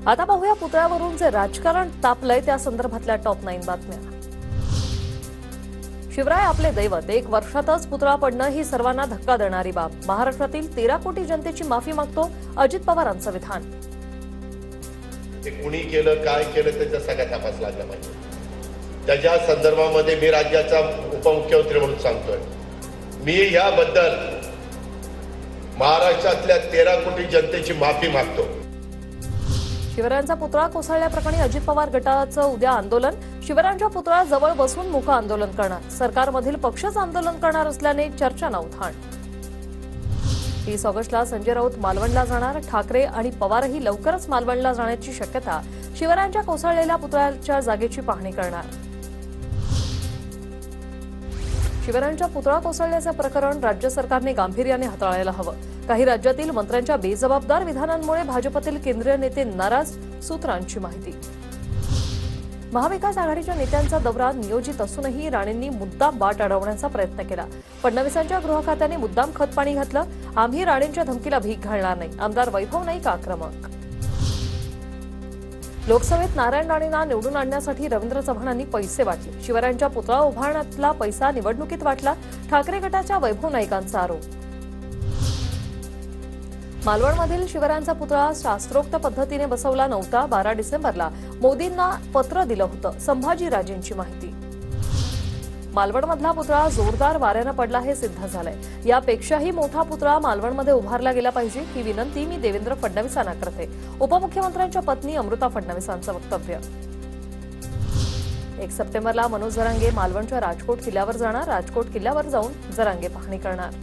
आता पाहूया पुतळ्यावरून जे राजकारण तापलंय त्या संदर्भातल्या टॉप 9 बातम्या। शिवराय आपले दैवत, 1 वर्षातच पुतळा पडणं ही सर्वांना धक्का देणारी बाब। महाराष्ट्रातील 13 कोटी जनतेची माफी मागतो अजित पवारांचं विधान। ते कुणी केलं काय केलं त्याचा सगळा तपास लागला पाहिजे। त्याच्या संदर्भामध्ये मी राज्याचा उपमुख्यमंत्री म्हणून सांगतोय, मी याबद्दल महाराष्ट्रातल्या 13 कोटी जनतेची माफी मागतो। शिवरायांचा पुतळा कोसळल्याप्रकरणी अजित पवार गटाचं उद्या आंदोलन। शिवरायांच्या पुतळ्याजवळ बसून मुक आंदोलन करणार। सरकारमधील पक्षच आंदोलन करणार असल्याने चर्चांना उधाण। 30 ऑगस्टला संजय राऊत मालवणला जाणार। ठाकरे आणि पवारही लवकरच मालवणला जाण्याची शक्यता। शिवरायांच्या कोसळलेल्या पुतळ्याच्या जागेची पाहणी करणार। शिवरायांच्या पुतळा कोसळल्याचं प्रकरण राज्य सरकारने गांभीर्याने हाताळायला हवं। काही राज्यातील मंत्र्यांच्या बेजबाबदार विधानांमुळे भाजपतील केंद्रीय नेते नाराज, सूत्रांची माहिती। महाविकास आघाडीच्या नेत्यांचा दौरा नियोजित असूनही राणेंनी मुद्दाम बाट अडवण्याचा प्रयत्न केला। फडणवीसांच्या गृह खात्याने मुद्दाम खतपाणी घातलं। आम्ही राणेंच्या धमकीला भीक घालणार नाही, आमदार वैभव नाईक आक्रमक। लोकसभेत नारायण राणेंना निवडून आणण्यासाठी रवींद्र चव्हाणांनी पैसे वाटले। शिवरायांच्या पुतळा उभारण्यातला पैसा निवडणुकीत वाटला, ठाकरे गटाच्या वैभव नाईकांचा आरोप। मालवणमधील शिवरायांचा पुतळा शास्त्रोक्त पद्धतीने बसवला नव्हता। 12 डिसेंबरला मोदींना पत्र दिलं होतं, संभाजीराजेंची माहिती। मालवणमधला पुतळा जोरदार वाऱ्यानं पडला हे सिद्ध झालंय। यापेक्षाही मोठा पुतळा मालवणमध्ये उभारला गेला पाहिजे, ही विनंती मी देवेंद्र फडणवीसांना करते। उपमुख्यमंत्र्यांच्या पत्नी अमृता फडणवीसांचं वक्तव्य। 1 सप्टेंबरला मनोज जरांगे मालवणच्या राजकोट किल्ल्यावर जाणार। राजकोट किल्ल्यावर जाऊन जरांगे पाहणी करणार।